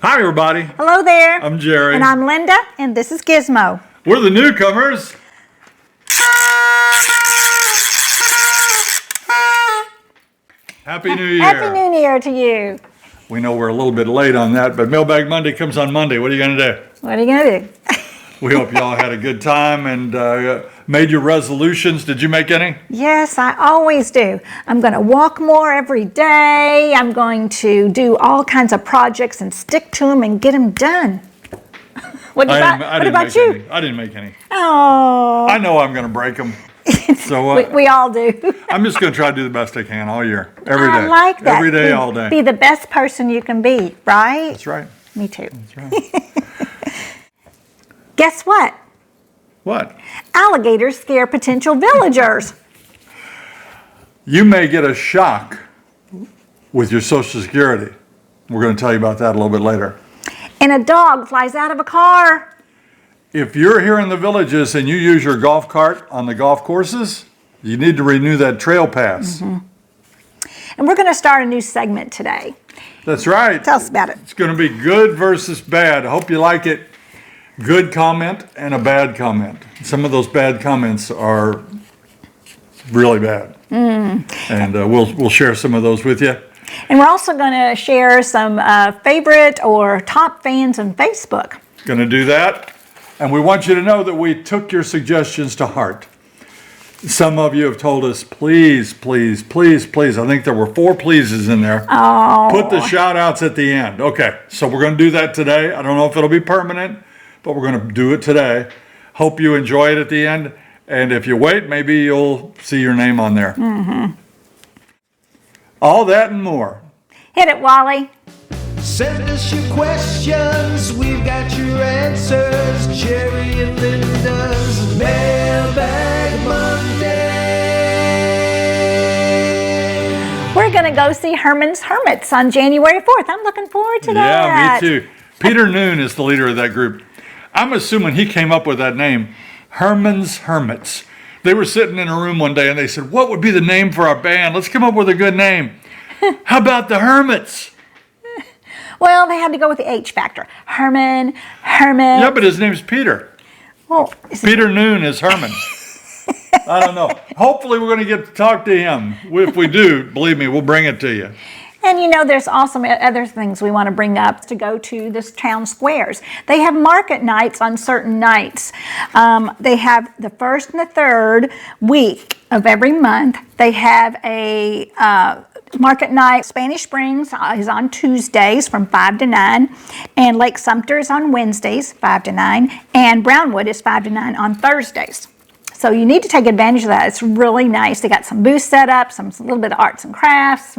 Hi, everybody. Hello there. I'm Jerry. And I'm Linda, and this is Gizmo. We're the Newcomers. Happy New Year. Happy New Year to you. We know we're a little bit late on that, but Mailbag Monday comes on Monday. What are you going to do? What are you going to do? We hope y'all had a good time and made your resolutions. Did you make any? Yes, I always do. I'm going to walk more every day. I'm going to do all kinds of projects and stick to them and get them done. What about you? I didn't make any. Oh. I know I'm going to break them. So we all do. I'm just going to try to do the best I can all year, every day. I like that. Every day, all day. Be the best person you can be, right? That's right. Me too. That's right. Guess what? What? Alligators scare potential villagers. You may get a shock with your Social Security. We're going to tell you about that a little bit later. And a dog flies out of a car. If you're here in the villages and you use your golf cart on the golf courses, you need to renew that trail pass. Mm-hmm. And we're going to start a new segment today. That's right. Tell us about it. It's going to be good versus bad. I hope you like it. Good comment and a bad comment. Some of those bad comments are really bad. And we'll share some of those with you. And we're also going to share some favorite or top fans on Facebook. Going to do that. And we want you to know that we took your suggestions to heart. Some of you have told us, please, please, please, please. I think there were 4 pleases in there. Oh. Put the shout outs at the end. Okay, so we're going to do that today. I don't know if it'll be permanent, but we're going to do it today. Hope you enjoy it at the end. And if you wait, maybe you'll see your name on there. Mm-hmm. All that and more. Hit it, Wally. Send us your questions, we've got your answers. Jerry and Linda's Mailbag Monday. We're going to go see Herman's Hermits on January 4th. I'm looking forward to that. Yeah, me too. Peter Noon is the leader of that group. I'm assuming he came up with that name, Herman's Hermits. They were sitting in a room one day and they said, what would be the name for our band? Let's come up with a good name. How about the Hermits? Well, they had to go with the H factor. Herman. Yeah, but his name's Peter. Well, Peter Noon is Herman. I don't know. Hopefully we're going to get to talk to him. If we do, believe me, we'll bring it to you. And you know, there's also other things we want to bring up to go to this town squares. They have market nights on certain nights. They have the first and the third week of every month. They have a market night. Spanish Springs is on Tuesdays from 5 to 9. And Lake Sumter is on Wednesdays, 5 to 9. And Brownwood is 5 to 9 on Thursdays. So you need to take advantage of that. It's really nice. They got some booths set up, a little bit of arts and crafts.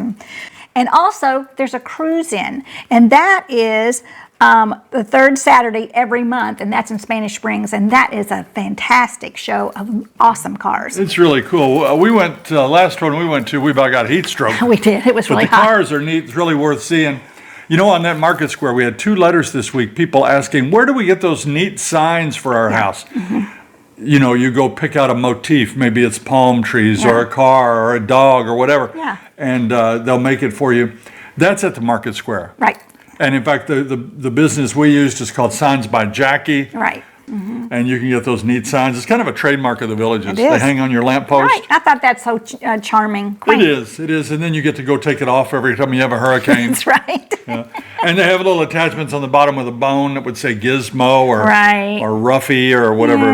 And also, there's a cruise in, and that is the third Saturday every month, and that's in Spanish Springs, and that is a fantastic show of awesome cars. It's really cool. We went, last one we went to, we about got heat stroke. We did. It was really hot. But the cars are neat. It's really worth seeing. You know, on that market square, we had 2 letters this week, people asking, where do we get those neat signs for our house? Mm-hmm. You know, you go pick out a motif, maybe it's palm trees or a car or a dog or whatever, and they'll make it for you. That's at the market square. Right. And in fact, the business we used is called Signs by Jackie. Right. Mm-hmm. And you can get those neat signs. It's kind of a trademark of the villages. It is. They hang on your lamppost. Right. I thought that's so charming. Quaint. It is. And then you get to go take it off every time you have a hurricane. That's right. Yeah. And they have little attachments on the bottom with a bone that would say Gizmo or Ruffy or whatever.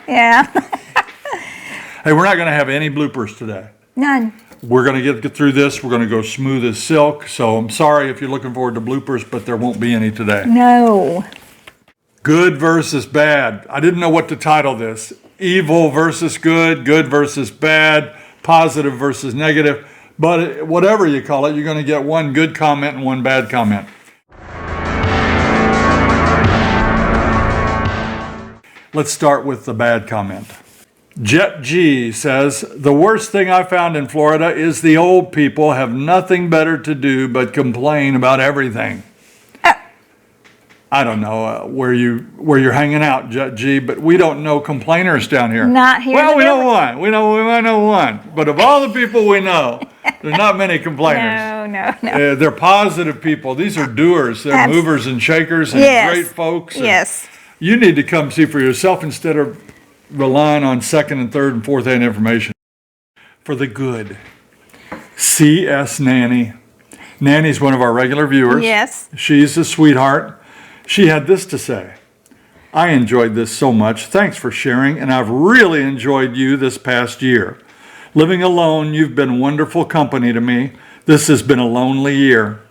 Yeah. Hey, we're not going to have any bloopers today. None. We're going to get through this. We're going to go smooth as silk. So I'm sorry if you're looking forward to bloopers, but there won't be any today. No. Good versus bad. I didn't know what to title this. Evil versus good, good versus bad, positive versus negative. But whatever you call it, you're going to get 1 good comment and 1 bad comment. Let's start with the bad comment. Jet G says, the worst thing I found in Florida is the old people have nothing better to do but complain about everything. I don't know where you're hanging out, Jet G, but we don't know complainers down here. Not here. Well, we know one. We might know one. But of all the people we know, there's not many complainers. They're positive people. These are doers. They're movers and shakers and great folks. And Yes. you need to come see for yourself instead of relying on second and third and fourth hand information. For the good. C.S. Nanny. Nanny's one of our regular viewers. Yes. She's a sweetheart. She had this to say. I enjoyed this so much. Thanks for sharing, and I've really enjoyed you this past year. Living alone, you've been wonderful company to me. This has been a lonely year.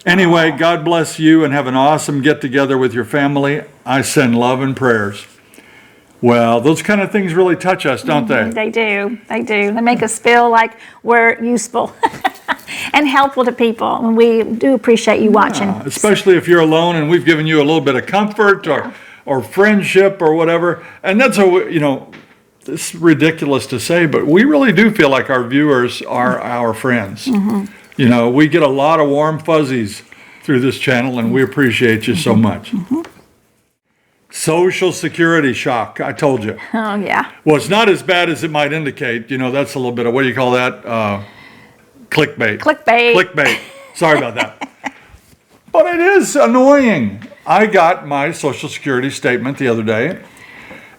Anyway, God bless you and have an awesome get-together with your family. I send love and prayers. Well, those kind of things really touch us, don't they? They do. They do. They make us feel like we're useful and helpful to people. And we do appreciate you watching. Yeah, especially if you're alone and we've given you a little bit of comfort or friendship or whatever. And that's it's ridiculous to say, but we really do feel like our viewers are our friends. Mm-hmm. We get a lot of warm fuzzies through this channel, and we appreciate you so much. Mm-hmm. Social Security shock, I told you. Oh, yeah. Well, it's not as bad as it might indicate. That's a little bit of, what do you call that? Clickbait. Clickbait. Sorry about that. But it is annoying. I got my Social Security statement the other day,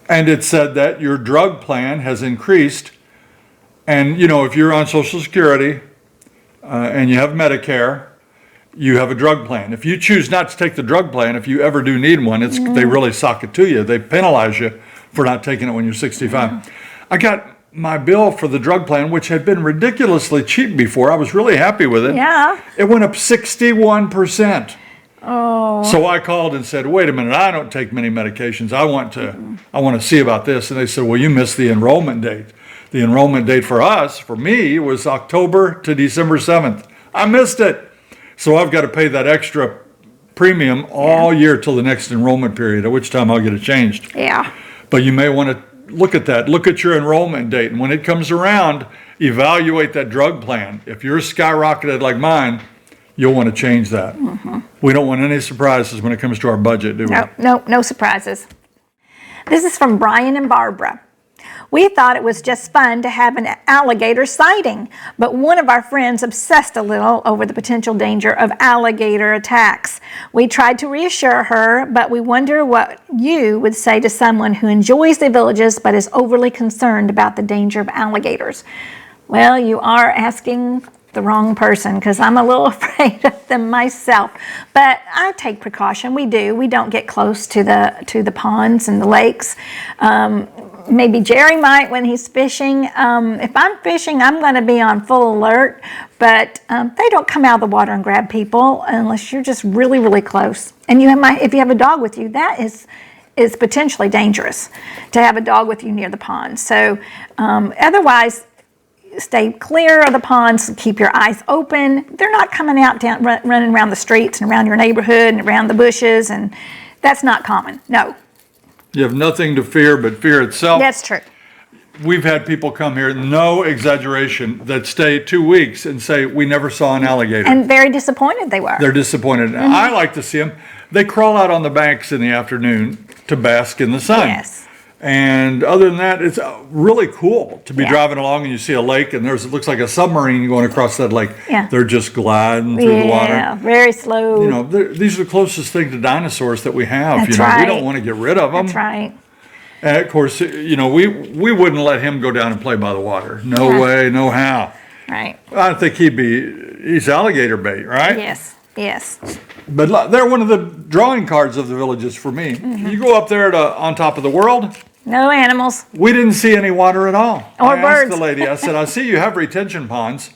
and it said that your drug plan has increased. And, if you're on Social Security and you have Medicare, you have a drug plan. If you choose not to take the drug plan, if you ever do need one, they really sock it to you. They penalize you for not taking it when you're 65. I got my bill for the drug plan, which had been ridiculously cheap before. I was really happy with it. Yeah. It went up 61%. Oh. So I called and said, wait a minute, I don't take many medications. I want to see about this. And they said, well, you missed the enrollment date. The enrollment date for me, was October to December 7th. I missed it. So I've got to pay that extra premium all year till the next enrollment period, at which time I'll get it changed. Yeah. But you may want to look at that. Look at your enrollment date. And when it comes around, evaluate that drug plan. If you're skyrocketed like mine, you'll want to change that. Mm-hmm. We don't want any surprises when it comes to our budget, do we? No surprises. This is from Brian and Barbara. We thought it was just fun to have an alligator sighting, but one of our friends obsessed a little over the potential danger of alligator attacks. We tried to reassure her, but we wonder what you would say to someone who enjoys the villages but is overly concerned about the danger of alligators. Well, you are asking the wrong person, because I'm a little afraid of them myself, but I take precaution. We do. We don't get close to the ponds and the lakes. Maybe Jerry might when he's fishing. If I'm fishing, I'm going to be on full alert, but they don't come out of the water and grab people unless you're just really, really close. And if you have a dog with you, that is potentially dangerous to have a dog with you near the pond. So otherwise, stay clear of the ponds, keep your eyes open. They're not coming out running around the streets and around your neighborhood and around the bushes, and that's not common, no. You have nothing to fear but fear itself. That's true. We've had people come here, no exaggeration, that stay 2 weeks and say, we never saw an alligator. And very disappointed they were. They're disappointed. Mm-hmm. I like to see them. They crawl out on the banks in the afternoon to bask in the sun. Yes. And other than that, it's really cool to be driving along and you see a lake and it looks like a submarine going across that lake. Yeah. They're just gliding through the water. Yeah, very slow. These are the closest thing to dinosaurs that we have. That's right. We don't want to get rid of them. That's right. And of course, we wouldn't let him go down and play by the water. No way, no how. Right. I think he's alligator bait, right? Yes. But they're one of the drawing cards of the villages for me. Mm-hmm. You go up there on top of the world. No animals. We didn't see any water at all. Or I birds. asked the lady, I said, I see you have retention ponds,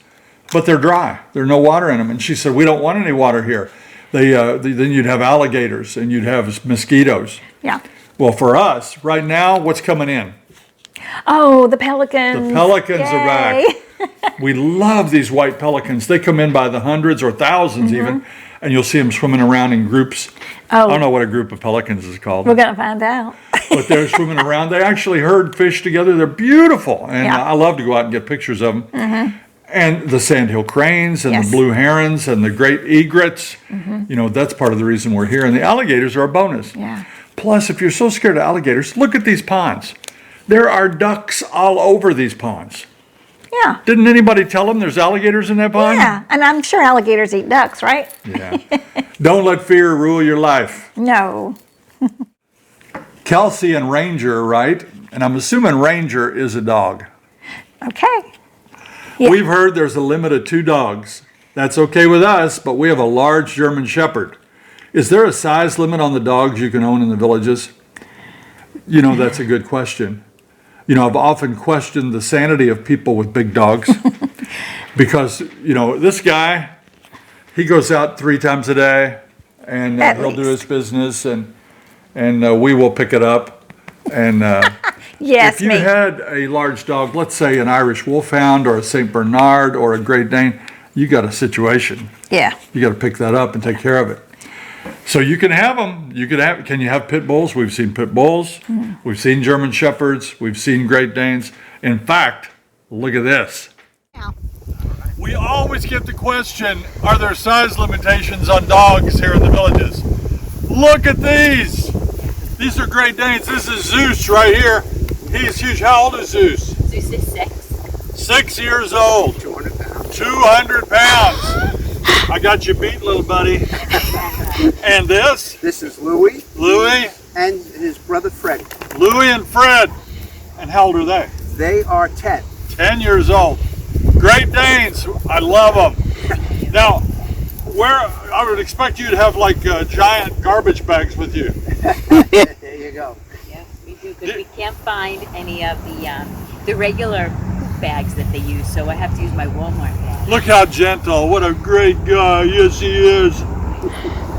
but they're dry. There's no water in them. And she said, we don't want any water here. Then you'd have alligators and you'd have mosquitoes. Yeah. Well, for us, right now, what's coming in? Oh, the pelicans. The pelicans Yay. are back. We love these white pelicans. They come in by the hundreds or thousands even, and you'll see them swimming around in groups. Oh. I don't know what a group of pelicans is called. We're going to find out. But they're swimming around. They actually herd fish together. They're beautiful. And I love to go out and get pictures of them. Mm-hmm. And the sandhill cranes and the blue herons and the great egrets. Mm-hmm. That's part of the reason we're here. And the alligators are a bonus. Yeah. Plus, if you're so scared of alligators, look at these ponds. There are ducks all over these ponds. Yeah. Didn't anybody tell them there's alligators in that pond? Yeah, and I'm sure alligators eat ducks, right? Yeah. Don't let fear rule your life. No. Kelsey and Ranger, right? And I'm assuming Ranger is a dog. Okay. Yeah. We've heard there's a limit of 2 dogs. That's okay with us, but we have a large German Shepherd. Is there a size limit on the dogs you can own in the villages? You know, that's a good question. You know, I've often questioned the sanity of people with big dogs because, you know, this guy, he goes out 3 times a day and he'll do his business and we will pick it up. And Yes, if you me. had a large dog, let's say an Irish Wolfhound or a St. Bernard or a Great Dane, you got a situation. Yeah. You got to pick that up and take care of it. So you can have them. Can you have pit bulls? We've seen pit bulls. We've seen German Shepherds. We've seen Great Danes. In fact, look at this. We always get the question, are there size limitations on dogs here in the villages? Look at these. These are Great Danes. This is Zeus right here. He's huge. How old is Zeus? Zeus is 6. 6 years old. 200 pounds. 200 pounds. I got you beat, little buddy. And this? This is Louie. Louie. And his brother Fred. Louie and Fred. And how old are they? They are 10. 10 years old. Great Danes. I love them. Now, I would expect you to have like giant garbage bags with you. There you go. Yes, we do, because we can't find any of the regular poop bags that they use, so I have to use my Walmart bag. Look how gentle. What a great guy. Yes, he is.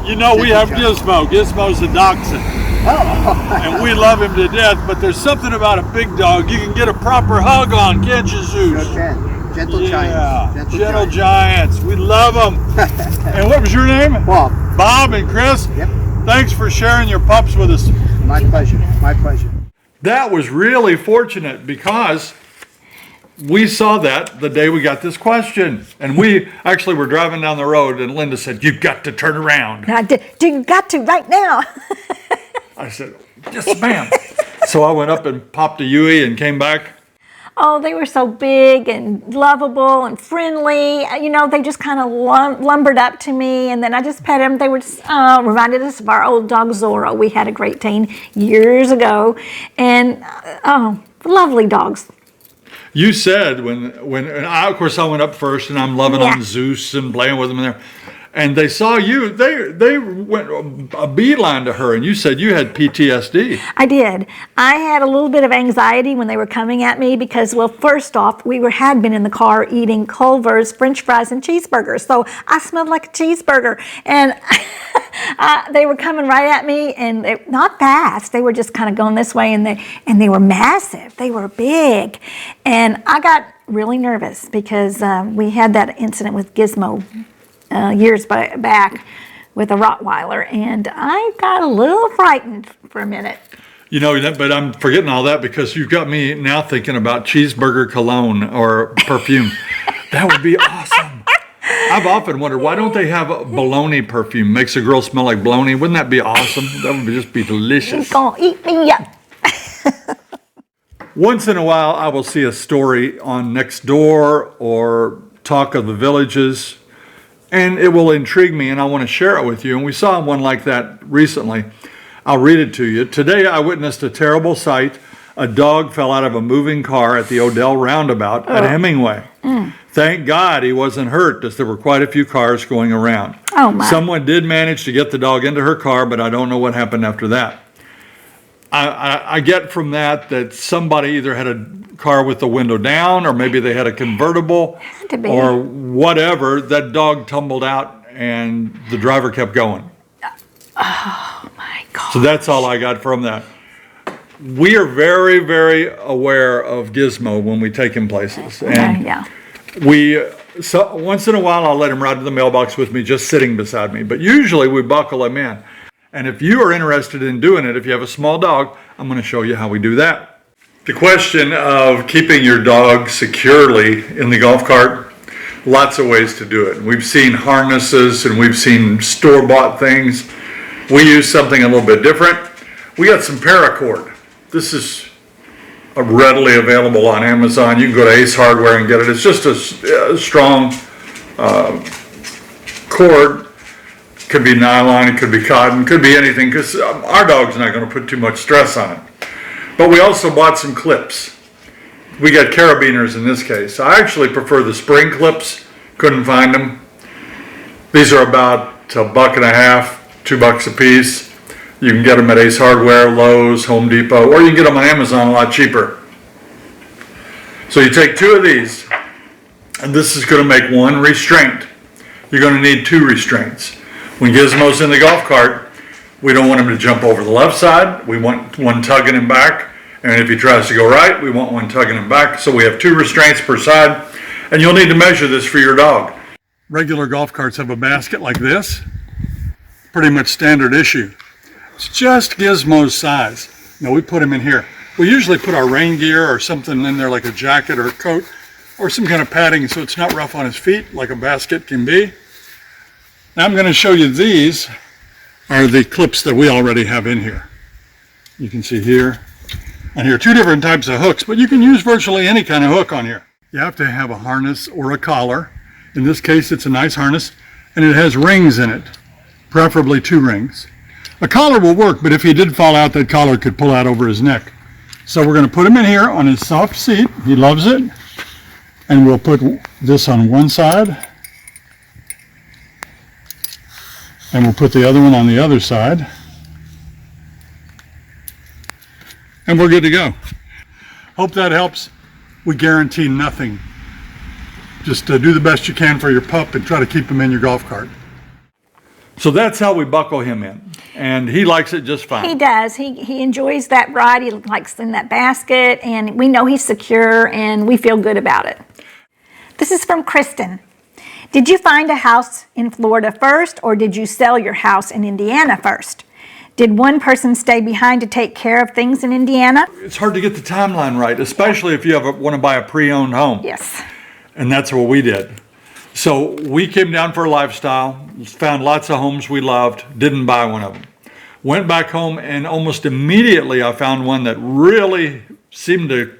You know, we have Gizmo. Gizmo's a dachshund. Oh. And we love him to death, but there's something about a big dog you can get a proper hug on, can't you, Zeus? Sure can. Gentle Yeah, giants. gentle giants. We love them. And what was your name? Bob. Bob and Chris? Yep. Thanks for sharing your pups with us. My pleasure. My pleasure. That was really fortunate because we saw that the day we got this question. And we actually were driving down the road and Linda said, "You've got to turn around." I did. You got to right now. I said, "Yes, ma'am." So I went up and popped a Yui and came back. Oh, they were so big and lovable and friendly. You know, they just kind of lumbered up to me, and then I just pet them. They were just reminded us of our old dog Zorro. We had a Great Dane years ago, and lovely dogs. You said and of course I went up first and I'm loving on Zeus and playing with them in there. And they saw you, they went a beeline to her and you said you had PTSD. I did. I had a little bit of anxiety when they were coming at me because, well, first off, we had been in the car eating Culver's French fries and cheeseburgers. So I smelled like a cheeseburger. And they were coming right at me and not fast. They were just kind of going this way and they were massive. They were big. And I got really nervous because we had that incident with Gizmo years back with a Rottweiler, and I got a little frightened for a minute. You know, but I'm forgetting all that because you've got me now thinking about cheeseburger cologne or perfume. That would be awesome. I've often wondered, why don't they have a bologna perfume? Makes a girl smell like bologna. Wouldn't that be awesome? That would just be delicious. It's gonna eat me up. Once in a while, I will see a story on Nextdoor or Talk of the Villages, and it will intrigue me, and I want to share it with you. And we saw one like that recently. I'll read it to you. Today, I witnessed a terrible sight. A dog fell out of a moving car at the Odell roundabout at Hemingway. Thank God he wasn't hurt, as there were quite a few cars going around. Oh, my. Someone did manage to get the dog into her car, but I don't know what happened after that. I get from that somebody either had a car with the window down, or maybe they had a convertible, Had to be. or whatever. That dog tumbled out and the driver kept going. Oh, my God. So that's all I got from that. We are very, very aware of Gizmo when we take him places. And Yeah. so once in a while I'll let him ride to the mailbox with me, just sitting beside me. But usually we buckle him in. And if you are interested in doing it, if you have a small dog, I'm going to show you how we do that. The question of keeping your dog securely in the golf cart, lots of ways to do it. We've seen harnesses and we've seen store-bought things. We use something a little bit different. We got some paracord. This is readily available on Amazon. You can go to Ace Hardware and get it. It's just a strong cord. Could be nylon, it could be cotton, could be anything, because our dog's not going to put too much stress on it. But we also bought some clips. We got carabiners in this case. I actually prefer the spring clips. Couldn't find them. These are about $1.50, $2 a piece. You can get them at Ace Hardware, Lowe's, Home Depot, or you can get them on Amazon a lot cheaper. So you take 2 of these, and this is going to make 1 restraint. You're going to need 2 restraints. When Gizmo's in the golf cart, we don't want him to jump over the left side. We want one tugging him back. And if he tries to go right, we want one tugging him back. So we have 2 restraints per side. And you'll need to measure this for your dog. Regular golf carts have a basket like this. Pretty much standard issue. It's just Gizmo's size. Now we put him in here. We usually put our rain gear or something in there like a jacket or a coat or some kind of padding so it's not rough on his feet like a basket can be. Now I'm going to show you, these are the clips that we already have in here. You can see here and here, 2 different types of hooks, but you can use virtually any kind of hook on here. You have to have a harness or a collar. In this case, it's a nice harness, and it has rings in it, preferably 2 rings. A collar will work, but if he did fall out, that collar could pull out over his neck. So we're going to put him in here on his soft seat. He loves it. And we'll put this on one side. And we'll put the other one on the other side. And we're good to go. Hope that helps. We guarantee nothing. Just do the best you can for your pup and try to keep him in your golf cart. So that's how we buckle him in. And he likes it just fine. He does. He enjoys that ride. He likes in that basket, and we know he's secure, and we feel good about it. This is from Kristen. Did you find a house in Florida first, or did you sell your house in Indiana first? Did one person stay behind to take care of things in Indiana? It's hard to get the timeline right, especially if you want to buy a pre-owned home. Yes. And that's what we did. So we came down for a lifestyle, found lots of homes we loved, didn't buy one of them. Went back home, and almost immediately I found one that really seemed to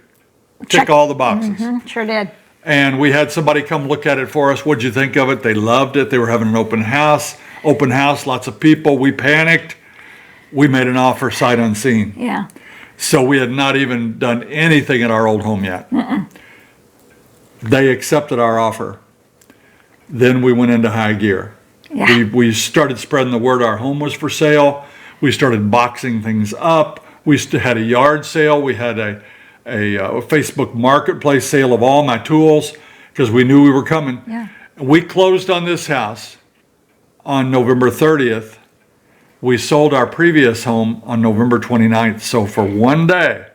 tick all the boxes. Sure did. And we had somebody come look at it for us. What'd you think of it? They loved it. They were having an open house, lots of people. We panicked. We made an offer sight unseen. Yeah. So we had not even done anything at our old home yet. They accepted our offer. Then we went into high gear. Yeah. We started spreading the word our home was for sale. We started boxing things up. We had a yard sale. We had a Facebook marketplace sale of all my tools because we knew we were coming. Yeah. We closed on this house on November 30th. We sold our previous home on November 29th. So for one day,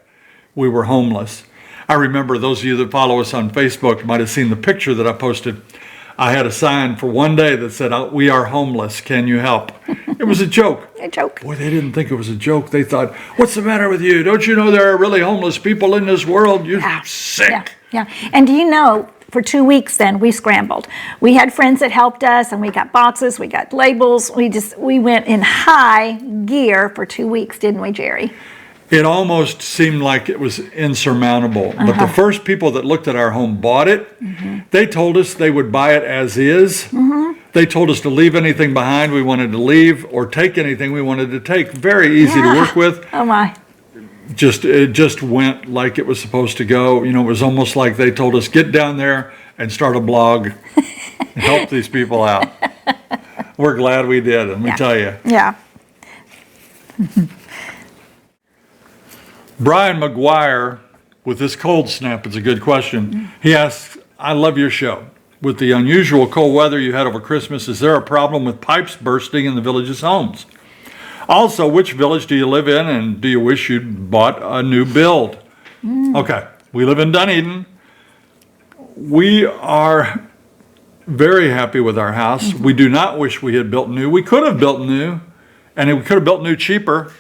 we were homeless. I remember those of you that follow us on Facebook might have seen the picture that I posted. I had a sign for one day that said, "We are homeless. Can you help?" It was a joke. A joke. Boy, they didn't think it was a joke. They thought, "What's the matter with you? Don't you know there are really homeless people in this world? You're sick." Yeah. And do you know, for 2 weeks then, we scrambled. We had friends that helped us, and we got boxes, we got labels. We went in high gear for 2 weeks, didn't we, Jerry? It almost seemed like it was insurmountable. But the first people that looked at our home bought it. They told us they would buy it as is. They told us to leave anything behind we wanted to leave or take anything we wanted to take. Very easy to work with. Oh my. It just went like it was supposed to go. You know, it was almost like they told us, get down there and start a blog and help these people out. We're glad we did, let me tell you. Yeah. Brian McGuire, with this cold snap, it's a good question. He asks, I love your show. With the unusual cold weather you had over Christmas, is there a problem with pipes bursting in the village's homes? Also, which village do you live in, and do you wish you'd bought a new build? Okay, we live in Dunedin. We are very happy with our house. We do not wish we had built new. We could have built new, and we could have built new cheaper.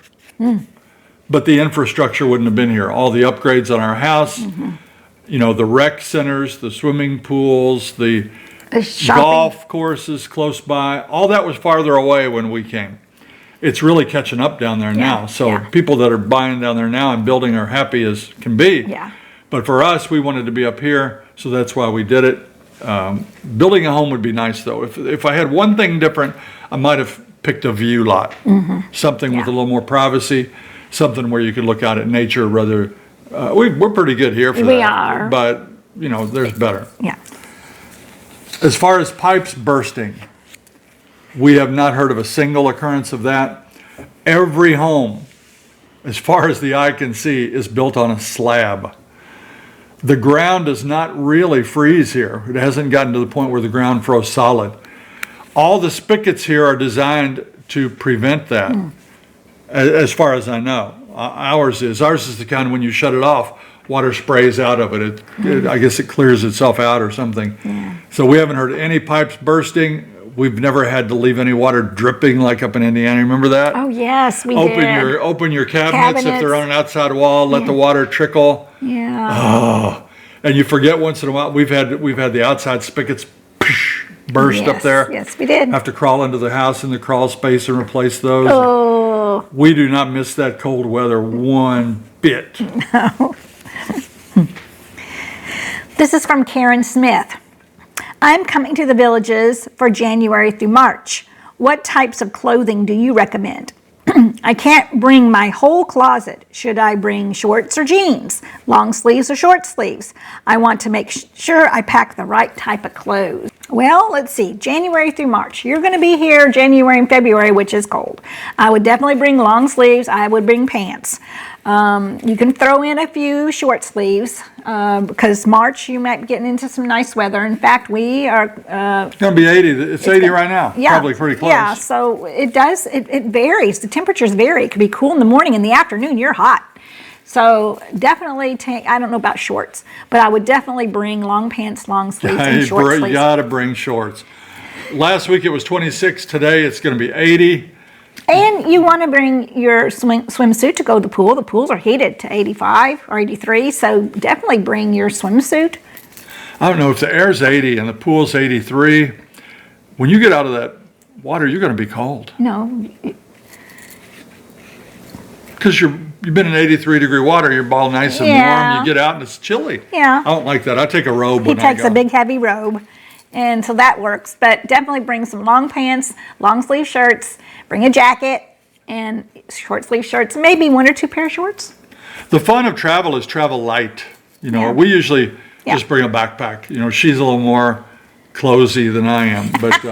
But the infrastructure wouldn't have been here. All the upgrades on our house, you know, the rec centers, the swimming pools, the Shopping. golf courses close by, all that was farther away when we came. it's really catching up down there now. So yeah. people that are buying down there now and building are happy as can be. Yeah. But for us, we wanted to be up here, so that's why we did it. Building a home would be nice, though. If I had one thing different, I might have picked a view lot. Something with a little more privacy, something where you could look out at nature rather. We're pretty good here for that. We are. But, you know, there's better. Yeah. As far as pipes bursting, we have not heard of a single occurrence of that. Every home, as far as the eye can see, is built on a slab. The ground does not really freeze here. It hasn't gotten to the point where the ground froze solid. All the spigots here are designed to prevent that, as far as I know. Ours is the kind when you shut it off, water sprays out of it. I guess it clears itself out or something. Yeah. So we haven't heard any pipes bursting. We've never had to leave any water dripping like up in Indiana. Remember that? Oh, yes, we did. Open your cabinets if they're on an outside wall. Let the water trickle. Yeah. Oh, and you forget once in a while. We've had the outside spigots burst up there. Yes, we did. Have to crawl into the house in the crawl space and replace those. Oh. We do not miss that cold weather one bit. No. This is from Karen Smith. I'm coming to the Villages for January through March. What types of clothing do you recommend? I can't bring my whole closet. Should I bring shorts or jeans, long sleeves or short sleeves? I want to make sure I pack the right type of clothes. Well, let's see, January through March. You're going to be here January and February, which is cold. I would definitely bring long sleeves. I would bring pants. You can throw in a few short sleeves because March you might be getting into some nice weather. In fact, we are. It's going to be 80. It's 80 right now. Yeah, probably pretty close. Yeah, so it does. It varies. The temperatures vary. It could be cool in the morning. In the afternoon, you're hot. So definitely take. I don't know about shorts, but I would definitely bring long pants, long sleeves, and short sleeves. You got to bring shorts. Last week it was 26. Today it's going to be 80. And you want to bring your swimsuit to go to the pool. The pools are heated to 85 or 83, so definitely bring your swimsuit. I don't know if the air's 80 and the pool's 83. When you get out of that water, you're going to be cold. No. Because you've been in 83 degree water, you're all nice and warm. You get out and it's chilly. Yeah. I don't like that. I take a robe He when I go. takes a big heavy robe. And so that works, but definitely bring some long pants, long sleeve shirts, bring a jacket and short sleeve shirts, maybe one or two pair of shorts. The fun of travel is travel light. You know, we usually just bring a backpack. You know, she's a little more clothy than I am, but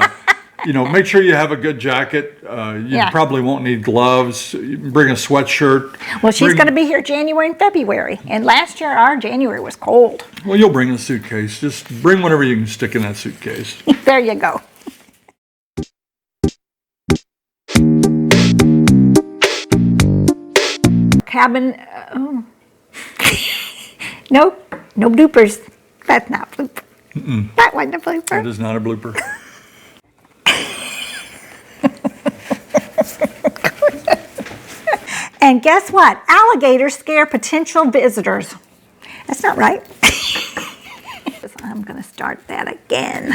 you know, make sure you have a good jacket. You probably won't need gloves. You can bring a sweatshirt. Well, she's going to be here January and February, and last year our January was cold. Well, you'll bring a suitcase. Just bring whatever you can stick in that suitcase. There you go. Cabin. Nope, no bloopers. That's not blooper. That wasn't a blooper. That is not a blooper. And guess what? Alligators scare potential visitors. That's not right. I'm going to start that again.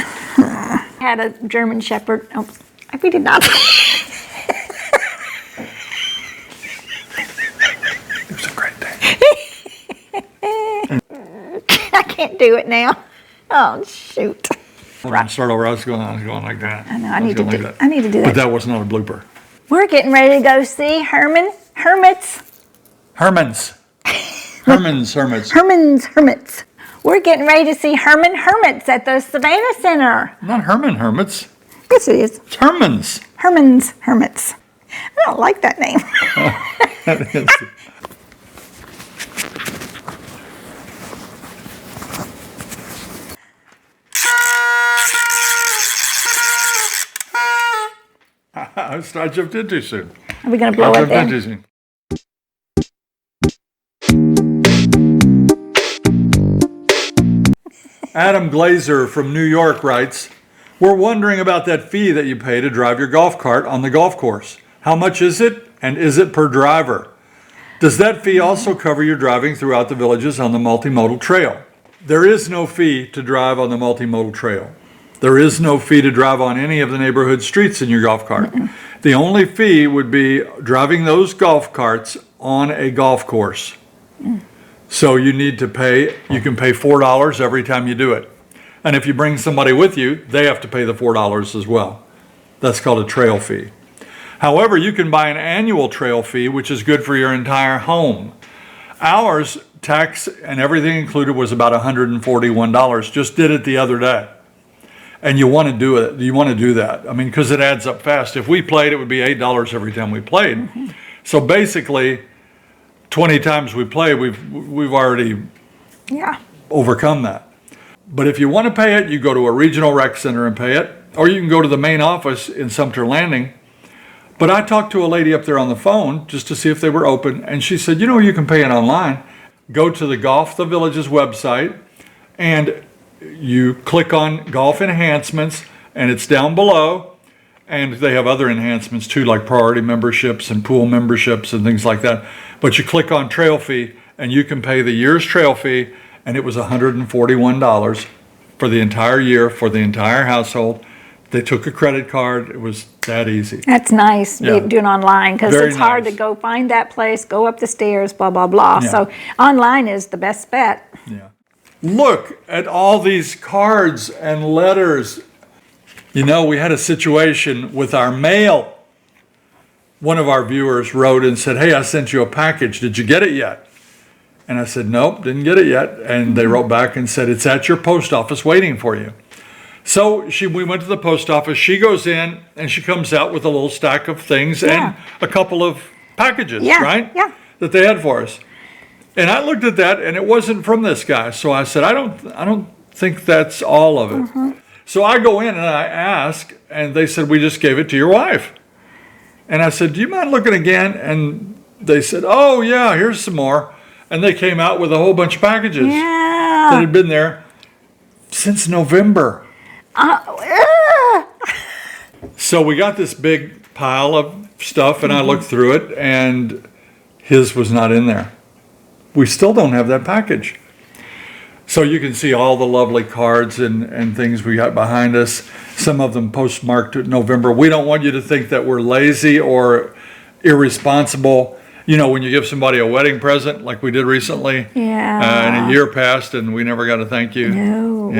Had a German Shepherd. Oops, we did not. It was a great day. I can't do it now. Oh, shoot. Hold on, start over. I was going like that. I know, I need to do that. But that was not a blooper. We're getting ready to go see Hermits. Hermits. We're getting ready to see Hermits at the Savannah Center. Not Hermits. Yes, it is. It's Hermits. Hermits. I don't like that name. I jumped in too soon. Are we going to blow it then? Adam Glazer from New York writes, we're wondering about that fee that you pay to drive your golf cart on the golf course. How much is it, and is it per driver? Does that fee also cover your driving throughout the Villages on the multimodal trail? There is no fee to drive on the multimodal trail. There is no fee to drive on any of the neighborhood streets in your golf cart. The only fee would be driving those golf carts on a golf course. So you need to pay, you can pay $4 every time you do it. And if you bring somebody with you, they have to pay the $4 as well. That's called a trail fee. However, you can buy an annual trail fee, which is good for your entire home. Ours, tax and everything included, was about $141. Just did it the other day. And you want to do it. You want to do that. I mean, because it adds up fast. If we played, it would be $8 every time we played. So basically, 20 times we play, we've already overcome that. But if you want to pay it, you go to a regional rec center and pay it, or you can go to the main office in Sumter Landing. But I talked to a lady up there on the phone just to see if they were open, and she said, you can pay it online. Go to the Golf the Village's website, and you click on Golf Enhancements, and it's down below, and they have other enhancements too, like priority memberships and pool memberships and things like that. But you click on trail fee, and you can pay the year's trail fee, and it was $141 for the entire year for the entire household. They took a credit card. It was that easy. That's nice, Yeah. doing online, because Very it's hard nice. to go find that place, go up the stairs, blah, blah, blah. Yeah. So online is the best bet. Yeah. Look at all these cards and letters. We had a situation with our mail. One of our viewers wrote and said, "Hey, I sent you a package. Did you get it yet?" And I said, "Nope, didn't get it yet." And they wrote back and said, "It's at your post office waiting for you." So we went to the post office. She goes in and she comes out with a little stack of things and a couple of packages, right? Yeah. That they had for us. And I looked at that, and it wasn't from this guy. So I said, I don't think that's all of it. So I go in and I ask, and they said, "We just gave it to your wife." And I said, "Do you mind looking again?" And they said, "Oh yeah, here's some more." And they came out with a whole bunch of packages that had been there since November. So we got this big pile of stuff, and I looked through it, and his was not in there. We still don't have that package. So you can see all the lovely cards and things we got behind us. Some of them postmarked November. We don't want you to think that we're lazy or irresponsible. When you give somebody a wedding present, like we did recently, and a year passed and we never got a thank you. No.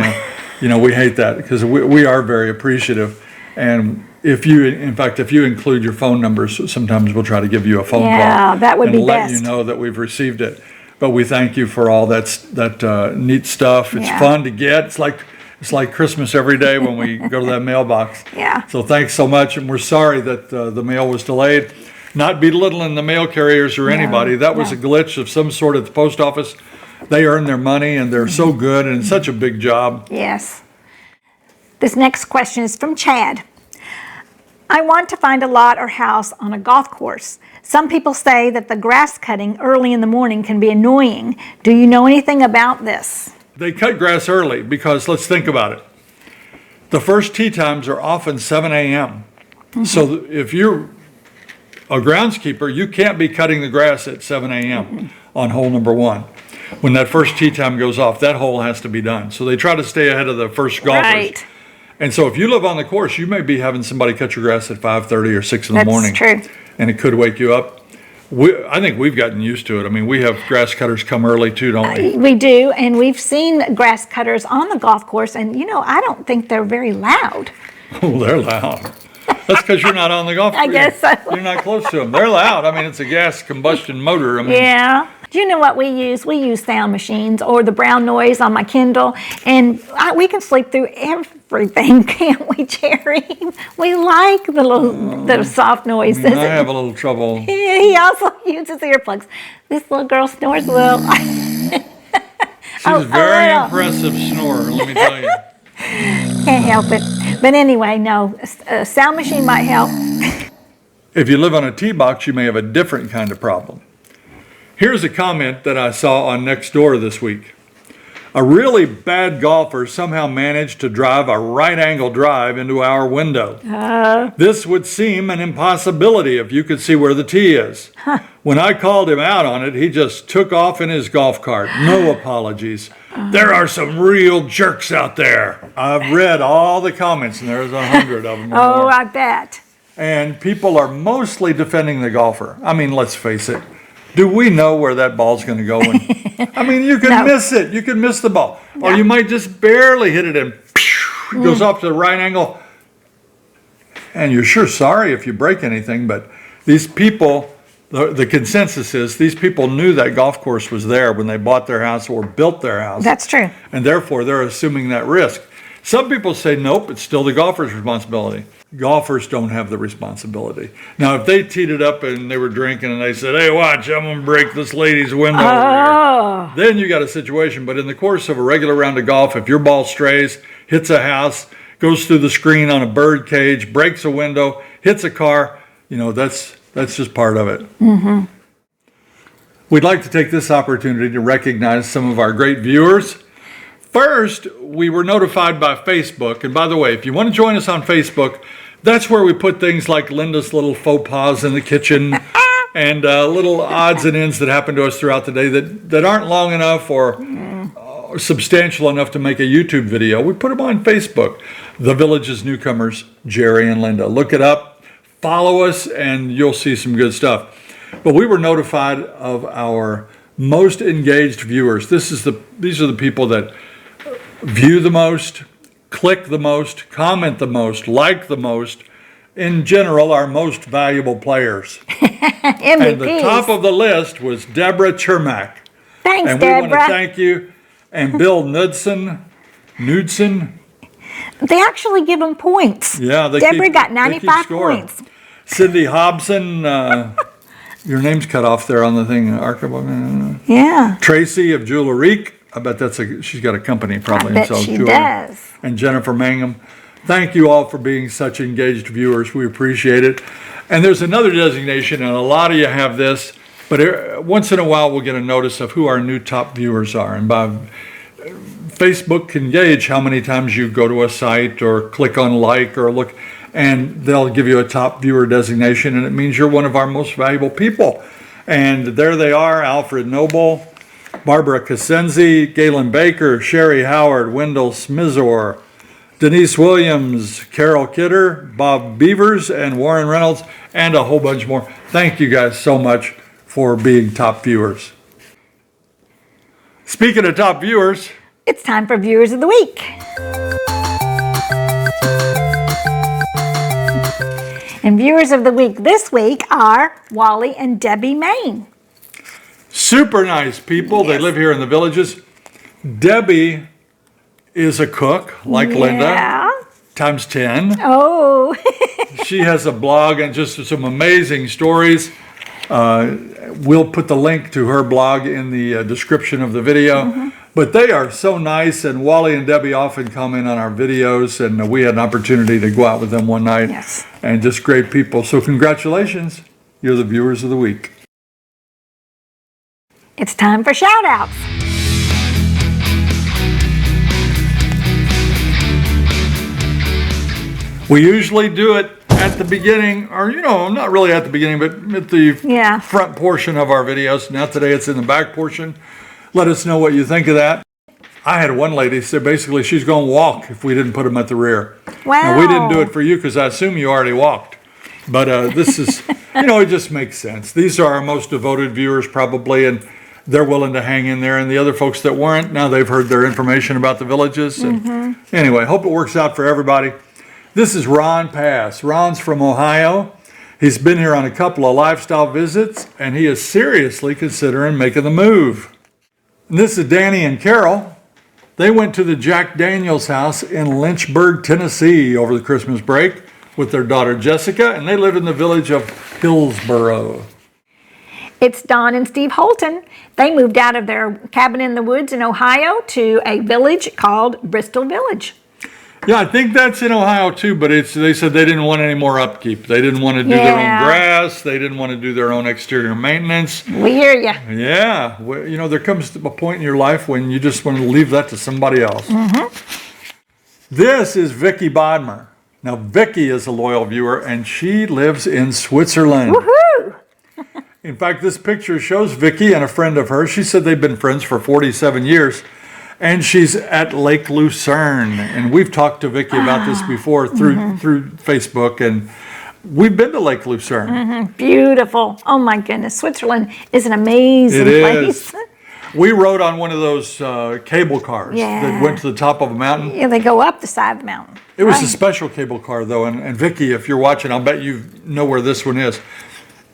Yeah. We hate that because we are very appreciative. And if you include your phone numbers, sometimes we'll try to give you a phone call. Yeah, that would be and let best. you know that we've received it. But we thank you for all that neat stuff. It's fun to get. It's like Christmas every day when we go to that mailbox. Yeah. So thanks so much, and we're sorry that the mail was delayed. Not belittling the mail carriers or anybody. That was a glitch of some sort at the post office. They earn their money, and they're so good, and it's such a big job. Yes. This next question is from Chad. I want to find a lot or house on a golf course. Some people say that the grass cutting early in the morning can be annoying. Do you know anything about this? They cut grass early because let's think about it. The first tee times are often 7 a.m. So if you're a groundskeeper, you can't be cutting the grass at 7 a.m. on hole number 1. When that first tee time goes off, that hole has to be done. So they try to stay ahead of the first golfers. Right. And so if you live on the course, you may be having somebody cut your grass at 5:30 or 6 in the morning. That's true. And it could wake you up. I think we've gotten used to it. I mean, we have grass cutters come early too, don't we? We do, and we've seen grass cutters on the golf course, and I don't think they're very loud. Oh, they're loud. That's because you're not on the golf course. I guess so. You're not close to them. They're loud. I mean, it's a gas combustion motor. I mean, Yeah. Do you know what we use? We use sound machines or the brown noise on my Kindle, and we can sleep through everything, can't we, Jerry? We like the soft noises. I have a little trouble. He also uses earplugs. This little girl snores well. She's a very impressive snorer, let me tell you. Can't help it. But anyway, no, a sound machine might help. If you live on a tee box, you may have a different kind of problem. Here's a comment that I saw on Nextdoor this week. A really bad golfer somehow managed to drive a right-angle drive into our window. This would seem an impossibility if you could see where the tee is. When I called him out on it, he just took off in his golf cart. No apologies. There are some real jerks out there. I've read all the comments, and there's 100 of them. Or Oh, more. I bet. and people are mostly defending the golfer. I mean, let's face it. Do we know where that ball's going to go? I mean, you can miss it. You can miss the ball. Or you might just barely hit it and it goes off to the right angle. And you're sure sorry if you break anything, but these people, the consensus is these people knew that golf course was there when they bought their house or built their house. That's true. And therefore, they're assuming that risk. Some people say, nope, it's still the golfer's responsibility. Golfers don't have the responsibility. Now, if they teed it up and they were drinking and they said, hey, watch, I'm going to break this lady's window over here, then you got a situation. But in the course of a regular round of golf, if your ball strays, hits a house, goes through the screen on a bird cage, breaks a window, hits a car, that's just part of it. Mm-hmm. We'd like to take this opportunity to recognize some of our great viewers. First, we were notified by Facebook. And by the way, if you want to join us on Facebook, that's where we put things like Linda's little faux pas in the kitchen and little odds and ends that happen to us throughout the day that aren't long enough or substantial enough to make a YouTube video. We put them on Facebook. The Village's Newcomers, Jerry and Linda. Look it up, follow us, and you'll see some good stuff. But we were notified of our most engaged viewers. These are the people that view the most, click the most, comment the most, like the most, in general, our most valuable players. And the top of the list was Deborah Chermak. Thanks, and we Deborah. want to thank you. And Bill Knudsen. They actually give them points. Yeah, Deborah got 95 points. Cindy Hobson. Your name's cut off there on the thing. Yeah. Tracy of Jewelerique. I bet she's got a company probably. I bet she does. And Jennifer Mangum. Thank you all for being such engaged viewers. We appreciate it. And there's another designation, and a lot of you have this, but once in a while we'll get a notice of who our new top viewers are. And by Facebook can gauge how many times you go to a site or click on like or look, and they'll give you a top viewer designation, and it means you're one of our most valuable people. And there they are: Alfred Noble, Barbara Casenzi, Galen Baker, Sherry Howard, Wendell Smizor, Denise Williams, Carol Kidder, Bob Beavers, and Warren Reynolds, and a whole bunch more. Thank you guys so much for being top viewers. Speaking of top viewers, it's time for Viewers of the Week. And Viewers of the Week this week are Wally and Debbie Main. Super nice people. Yes. They live here in the Villages. Debbie is a cook, like Linda, times 10. Oh. She has a blog and just some amazing stories. We'll put the link to her blog in the description of the video. Mm-hmm. But they are so nice, and Wally and Debbie often comment on our videos, and we had an opportunity to go out with them one night. Yes. And just great people. So congratulations. You're the Viewers of the Week. It's time for shout-outs. We usually do it at the beginning, or not really at the beginning, but at the front portion of our videos. Now today it's in the back portion. Let us know what you think of that. I had one lady say basically she's going to walk if we didn't put them at the rear. Wow. Now, we didn't do it for you because I assume you already walked. But this is, it just makes sense. These are our most devoted viewers probably, and they're willing to hang in there. And the other folks that weren't, now they've heard their information about the Villages. And anyway, hope it works out for everybody. This is Ron Pass. Ron's from Ohio. He's been here on a couple of lifestyle visits, and he is seriously considering making the move. And this is Danny and Carol. They went to the Jack Daniels house in Lynchburg, Tennessee over the Christmas break with their daughter Jessica, and they live in the village of Hillsboro. It's Don and Steve Holton. They moved out of their cabin in the woods in Ohio to a village called Bristol Village. Yeah, I think that's in Ohio too, but they said they didn't want any more upkeep. They didn't want to do their own grass. They didn't want to do their own exterior maintenance. We hear you. Yeah. Well, there comes a point in your life when you just want to leave that to somebody else. Mm-hmm. This is Vicki Bodmer. Now, Vicki is a loyal viewer, and she lives in Switzerland. Woohoo! In fact, this picture shows Vicki and a friend of hers. She said they've been friends for 47 years. And she's at Lake Lucerne, and we've talked to Vicki about this before through Facebook. And We've been to Lake Lucerne. Beautiful. Oh my goodness. Switzerland is an amazing It place. is. We rode on one of those cable cars Yeah. that went to the top of a mountain. Yeah, they go up the side of the mountain. It was Right. a special cable car, though. And Vicky, if you're watching, I'll bet you know where this one is.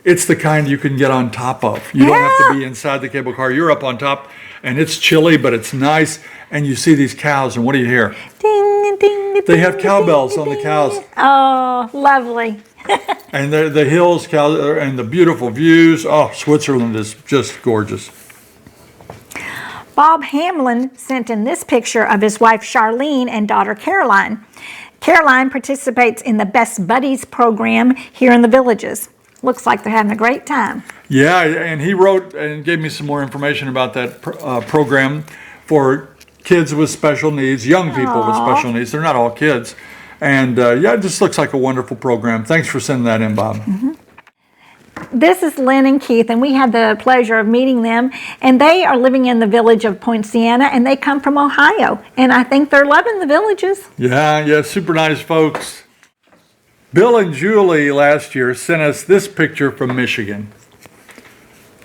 It's the kind you can get on top of. You don't have to be inside the cable car. You're up on top, and it's chilly, but it's nice. And you see these cows, and what do you hear? Ding, ding, They have ding, cowbells ding, on the ding. cows. Oh, lovely. And the hills, cows, and the beautiful views. Oh, Switzerland is just gorgeous. Bob Hamlin sent in this picture of his wife Charlene and daughter Caroline. Caroline participates in the Best Buddies program here in the Villages. Looks like they're having a great time. Yeah, and he wrote and gave me some more information about that program for kids with special needs, young people with special needs. They're not all kids. And yeah, it just looks like a wonderful program. Thanks for sending that in, Bob. This is Lynn and Keith, and we had the pleasure of meeting them. And they are living in the village of Poinciana, and they come from Ohio. And I think they're loving the Villages. Yeah, super nice folks. Bill and Julie last year sent us this picture from Michigan.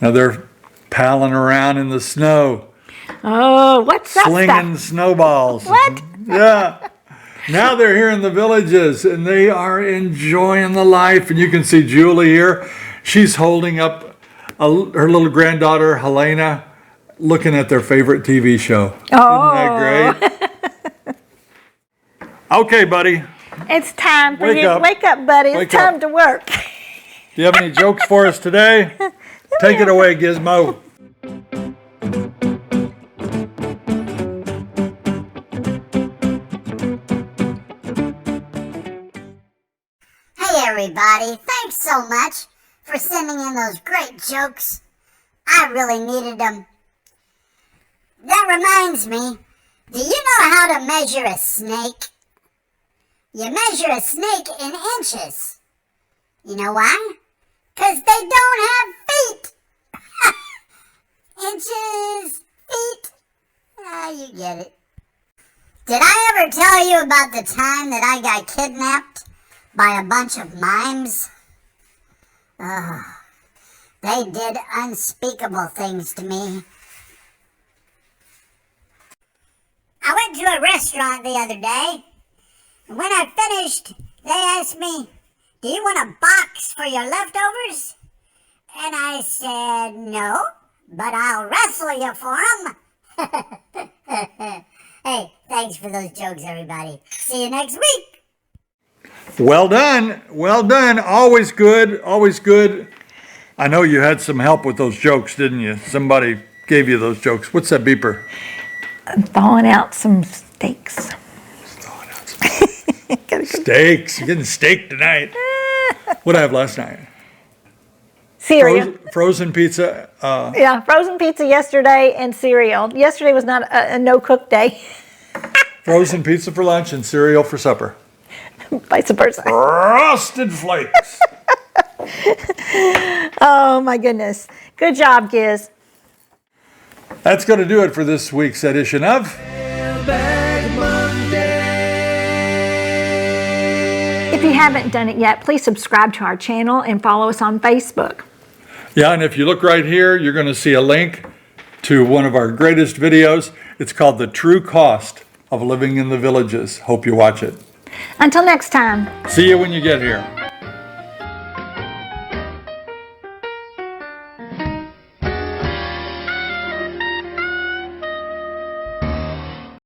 Now they're palling around in the snow, Oh, what's that slinging stuff? snowballs. What? Yeah. Now they're here in the Villages and they are enjoying the life. And you can see Julie here. She's holding up her little granddaughter, Helena, looking at their favorite TV show. Oh. Isn't that great? Okay, buddy. It's time for Wake you. up. Wake up, buddy. Wake It's time up. to work. Do you have any jokes for us today? Take it away, Gizmo. Hey everybody, thanks so much for sending in those great jokes. I really needed them. That reminds me, do you know how to measure a snake? You measure a snake in inches. You know why? 'Cause they don't have feet. Inches, feet. Ah, you get it. Did I ever tell you about the time that I got kidnapped by a bunch of mimes? Oh, they did unspeakable things to me. I went to a restaurant the other day, and when I finished, they asked me, "Do you want a box for your leftovers?" And I said, "No, but I'll wrestle you for them." Hey, thanks for those jokes, everybody. See you next week. Well done. Well done. Always good. Always good. I know you had some help with those jokes, didn't you? Somebody gave you those jokes. What's that beeper? I'm thawing out some steaks. Steaks. You're getting steak tonight. What did I have last night? Cereal. Frozen pizza. Yeah, frozen pizza yesterday and cereal. Yesterday was not a no-cook day. Frozen pizza for lunch and cereal for supper. Vice versa. Frosted Flakes. Oh my goodness. Good job, Giz. That's going to do it for this week's edition of Mailbag Monday. If you haven't done it yet, please subscribe to our channel and follow us on Facebook. Yeah, and if you look right here, you're going to see a link to one of our greatest videos. It's called The True Cost of Living in the Villages. Hope you watch it. Until next time. See you when you get here.